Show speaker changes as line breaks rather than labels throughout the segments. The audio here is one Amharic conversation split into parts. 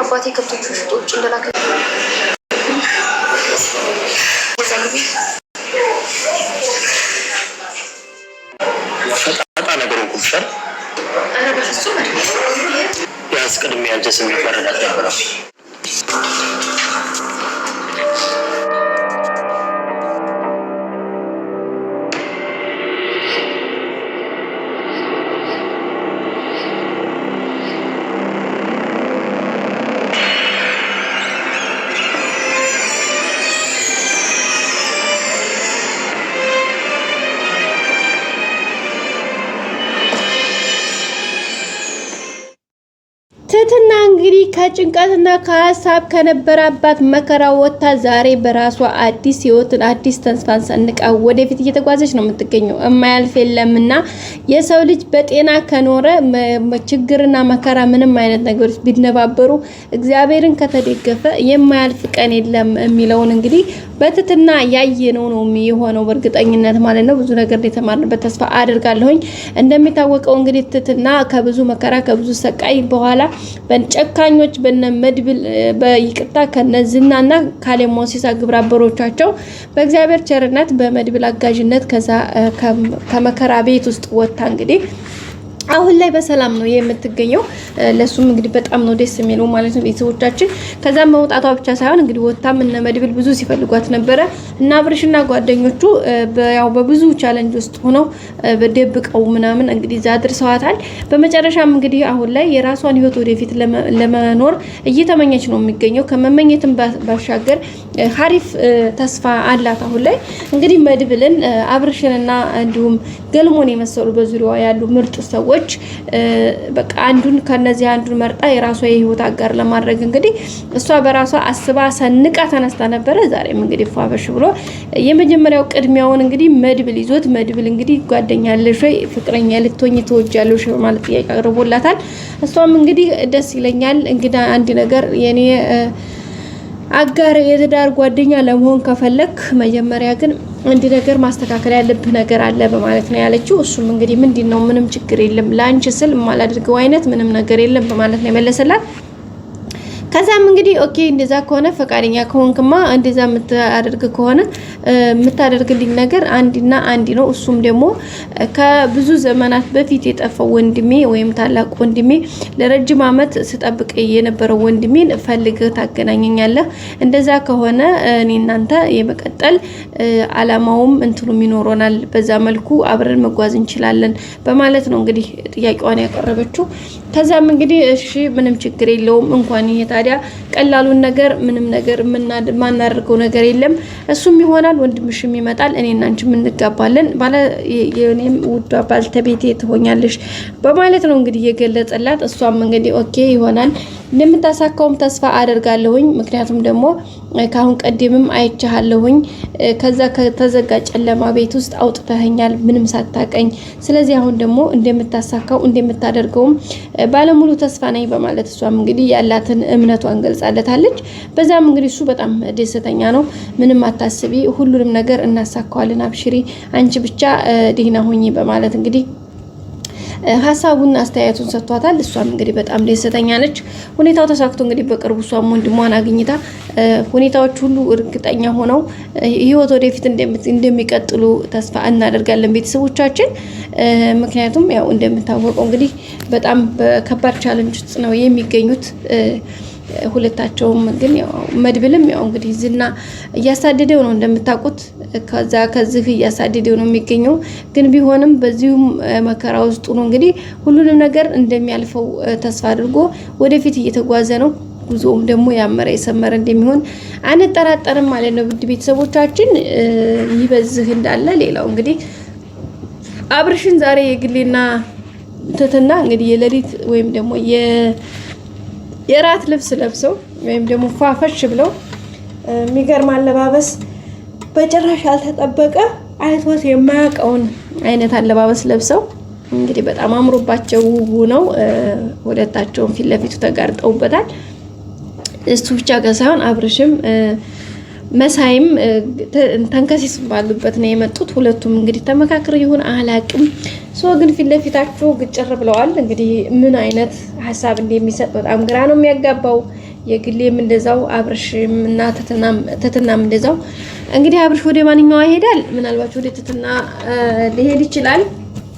አባቴ ከብቶቹ ሽጦ ውጭ እንደላከ
ፈጣጣ ነገሩን ኩፍሸር ቢያንስ ቅድሚያ አንተ ስሜት መረዳት ነበረው።
ትትና እንግዲህ ከጭንቀትና ከሀሳብ ከነበረባት መከራ ወጥታ ዛሬ በራሷ አዲስ ህይወትን አዲስ ተስፋን ሰንቃ ወደፊት እየተጓዘች ነው የምትገኘው። የማያልፍ የለምና የሰው ልጅ በጤና ከኖረ ችግርና መከራ ምንም አይነት ነገሮች ቢነባበሩ እግዚአብሔርን ከተደገፈ የማያልፍ ቀን የለም የሚለውን እንግዲህ በትትና ያየነው ነው የሚሆነው በእርግጠኝነት ማለት ነው። ብዙ ነገር የተማርንበት ተስፋ አድርጋለሁኝ። እንደሚታወቀው እንግዲህ ትትና ከብዙ መከራ ከብዙ ሰቃይ በኋላ በጨካኞች በነመድብል በይቅርታ ከነዝናና ካሌብ ሞሲሳ ግብረ አበሮቻቸው በእግዚአብሔር ቸርነት በመድብል አጋዥነት ከዛ ከመከራ ቤት ውስጥ ወጣ እንግዲህ አሁን ላይ በሰላም ነው የምትገኘው። ለሱም እንግዲህ በጣም ነው ደስ የሚለው ማለት ነው ቤተሰቦቻችን። ከዛም መውጣቷ ብቻ ሳይሆን እንግዲህ ወጣም እነ መድብል ብዙ ሲፈልጓት ነበረ እና አብርሽና ጓደኞቹ ያው በብዙ ቻሌንጅ ውስጥ ሆነው በደብቀው ምናምን እንግዲህ ዛ አድርሰዋታል። በመጨረሻም እንግዲህ አሁን ላይ የራሷን ህይወት ወደፊት ለመኖር እየተመኘች ነው የሚገኘው። ከመመኘትም ባሻገር ሀሪፍ ተስፋ አላት። አሁን ላይ እንግዲህ መድብልን አብርሽንና እንዲሁም ገልሞን የመሰሉ በዙሪያዋ ያሉ ምርጥ ሰዎች በቃ አንዱን ከነዚህ አንዱን መርጣ የራሷ የህይወት አጋር ለማድረግ እንግዲህ እሷ በራሷ አስባ ሰንቃ ተነስታ ነበረ። ዛሬም እንግዲህ ፏበሽ ብሎ የመጀመሪያው ቅድሚያውን እንግዲህ መድብል ይዞት መድብል እንግዲህ ጓደኛ ያለሽ ወይ ፍቅረኛ ልትሆኚ ትወጃለሽ ማለት ጥያቄ አቅርቦላታል። እሷም እንግዲህ ደስ ይለኛል እንግዲህ አንድ ነገር የኔ አጋር የትዳር ጓደኛ ለመሆን ከፈለክ መጀመሪያ ግን አንድ ነገር ማስተካከል ያለብህ ነገር አለ በማለት ነው ያለችው። እሱም እንግዲህ ምንድነው ምንም ችግር የለም ላንቺ ስል ማላደርገው አይነት ምንም ነገር የለም በማለት ነው የመለሰላት። ከዛም እንግዲህ ኦኬ እንደዛ ከሆነ ፈቃደኛ ከሆንክማ እንደዛ የምታደርግ ከሆነ የምታደርግልኝ ነገር አንድና አንድ ነው። እሱም ደግሞ ከብዙ ዘመናት በፊት የጠፋው ወንድሜ ወይም ታላቅ ወንድሜ ለረጅም አመት ስጠብቅ የነበረው ወንድሜን ፈልገህ ታገናኘኛለህ። እንደዛ ከሆነ እኔ እናንተ የመቀጠል አላማውም እንትኑም ይኖረናል። በዛ መልኩ አብረን መጓዝ እንችላለን በማለት ነው እንግዲህ ጥያቄዋን ያቀረበችው። ከዛም እንግዲህ እሺ ምንም ችግር የለውም እንኳን ይሄ ታዲያ ቀላሉን ነገር ምንም ነገር ማናደርገው ነገር የለም እሱም ይሆናል ወንድምሽም ይመጣል እኔና አንቺ እንጋባለን ባለ የኔም ውዷ ባልተቤቴ ትሆኛለሽ በማለት ነው እንግዲህ የገለጸላት። እሷም እንግዲህ ኦኬ ይሆናል እንደምታሳካውም ተስፋ አደርጋለሁኝ። ምክንያቱም ደግሞ ካሁን ቀደምም አይቻለሁኝ ከዛ ከተዘጋ ጨለማ ቤት ውስጥ አውጥተኸኛል ምንም ሳታቀኝ። ስለዚህ አሁን ደግሞ እንደምታሳካው እንደምታደርገውም ባለሙሉ ተስፋ ነኝ በማለት እሷም እንግዲህ ያላትን እምነቷን ገልጻለታለች። በዛም እንግዲህ እሱ በጣም ደስተኛ ነው። ምንም አታስቢ ሁሉንም ነገር እናሳካዋለን አብሽሪ አንቺ ብቻ ደህና ሁኚ በማለት እንግዲህ ሀሳቡን አስተያየቱን ሰጥቷታል። እሷም እንግዲህ በጣም ደስተኛ ነች። ሁኔታው ተሳክቶ እንግዲህ በቅርቡ እሷም ወንድሟን አግኝታ ሁኔታዎች ሁሉ እርግጠኛ ሆነው ህይወት ወደፊት እንደሚቀጥሉ ተስፋ እናደርጋለን ቤተሰቦቻችን። ምክንያቱም ያው እንደምታወቀው እንግዲህ በጣም በከባድ ቻሌንጅ ውስጥ ነው የሚገኙት ሁለታቸውም። ግን ያው መድብልም ያው እንግዲህ ዝና እያሳደደው ነው እንደምታውቁት ከዚህ እያሳደደው ነው የሚገኘው። ግን ቢሆንም በዚሁም መከራ ውስጥ ነው እንግዲህ ሁሉንም ነገር እንደሚያልፈው ተስፋ አድርጎ ወደፊት እየተጓዘ ነው። ጉዞም ደግሞ ያመረ የሰመረ እንደሚሆን አንጠራጠርም ማለት ነው ውድ ቤተሰቦቻችን። ይበዝህ እንዳለ ሌላው እንግዲህ አብርሽን ዛሬ የግሌና ትትና እንግዲህ የሌሊት ወይም ደግሞ የራት ልብስ ለብሰው ወይም ደግሞ ፋፈሽ ብለው የሚገርም አለባበስ በጭራሽ ያልተጠበቀ አይቶት የማያውቀውን አይነት አለባበስ ለብሰው እንግዲህ በጣም አምሮባቸው ነው። ሁለታቸውም ፊት ለፊቱ ተጋርጠውበታል። እሱ ብቻ ሳይሆን አብርሽም መሳይም ተንከሲስ ባሉበት ነው የመጡት። ሁለቱም እንግዲህ ተመካክረው ይሁን አላቅም ግን ፊት ለፊታቸው ግጭር ብለዋል። እንግዲህ ምን አይነት ሀሳብ እንደሚሰጥ በጣም ግራ ነው የሚያጋባው። የግሌም እንደዛው አብርሽም እና ትትናም እንደዛው። እንግዲህ አብርሽ ወደ ማንኛው ይሄዳል? ምናልባት ወደ ትትና ሊሄድ ይችላል።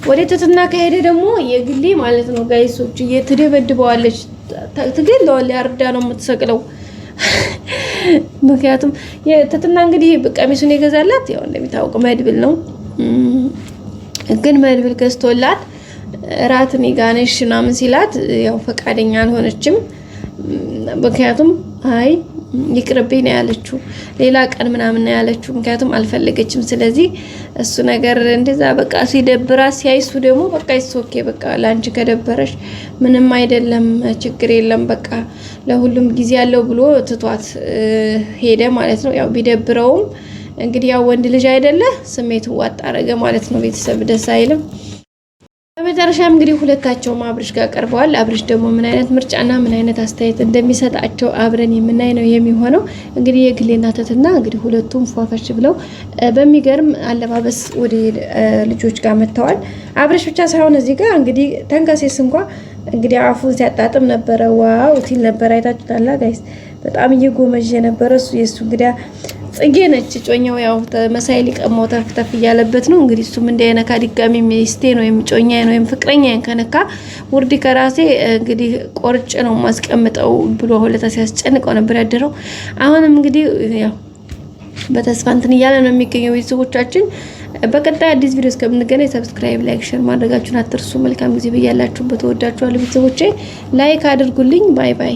ወደ ትትና ከሄደ ደግሞ የግሌ ማለት ነው ጋይሶች እየተደበድበዋለች፣ ትገለዋለች፣ ያርዳ ነው የምትሰቅለው። ምክንያቱም የትትና እንግዲህ ቀሚሱን የገዛላት ያው እንደሚታወቅ መድብል ነው። ግን መድብል ገዝቶላት ራት ሚጋነሽ ምናምን ሲላት ያው ፈቃደኛ አልሆነችም። ምክንያቱም አይ ይቅርብኝ ነው ያለችው፣ ሌላ ቀን ምናምን ነው ያለችው። ምክንያቱም አልፈለገችም። ስለዚህ እሱ ነገር እንደዛ በቃ ሲደብራት ሲያይሱ ደግሞ በቃ ይሶኬ በቃ ላንቺ ከደበረሽ ምንም አይደለም ችግር የለም በቃ ለሁሉም ጊዜ ያለው ብሎ ትቷት ሄደ ማለት ነው። ያው ቢደብረውም እንግዲህ ያው ወንድ ልጅ አይደለ ስሜቱ ዋጣ አረገ ማለት ነው። ቤተሰብ ደስ አይልም። በመጨረሻም እንግዲህ ሁለታቸውም አብርሽ ጋር ቀርበዋል። አብርሽ ደግሞ ምን አይነት ምርጫና ምን አይነት አስተያየት እንደሚሰጣቸው አብረን የምናይ ነው የሚሆነው። እንግዲህ የግሌና ትትና እንግዲህ ሁለቱም ፏፈሽ ብለው በሚገርም አለባበስ ወደ ልጆች ጋር መጥተዋል። አብርሽ ብቻ ሳይሆን እዚህ ጋር እንግዲህ ተንከሴስ እንኳን እንግዲህ አፉን ሲያጣጥም ነበረ። ዋው ቲል ነበር። አይታችሁታል ጋይስ፣ በጣም እየጎመጀ ነበረ እሱ። የሱ እንግዲህ ጽጌ ነች ጮኛው፣ ያው መሳይ ሊቀማው ተፍተፍ እያለበት ነው እንግዲህ። እሱም እንዳይነካ ድጋሚ ሚስቴ ነው ጮኛ ነው ፍቅረኛ ከነካ ውርድ ከራሴ እንግዲህ ቆርጭ ነው ማስቀምጠው ብሎ ሁለታ ሲያስጨንቀው ነበር ያደረው። አሁንም እንግዲህ ያው በተስፋ እንትን እያለ ነው የሚገኘው። ቤተሰቦቻችን በቀጣይ አዲስ ቪዲዮ እስከምንገናኝ ሰብስክራይብ፣ ላይክ፣ ሼር ማድረጋችሁን አትርሱ። መልካም ጊዜ በያላችሁበት። ተወዳችኋለሁ ቤተሰቦቼ። ላይክ አድርጉልኝ። ባይ ባይ።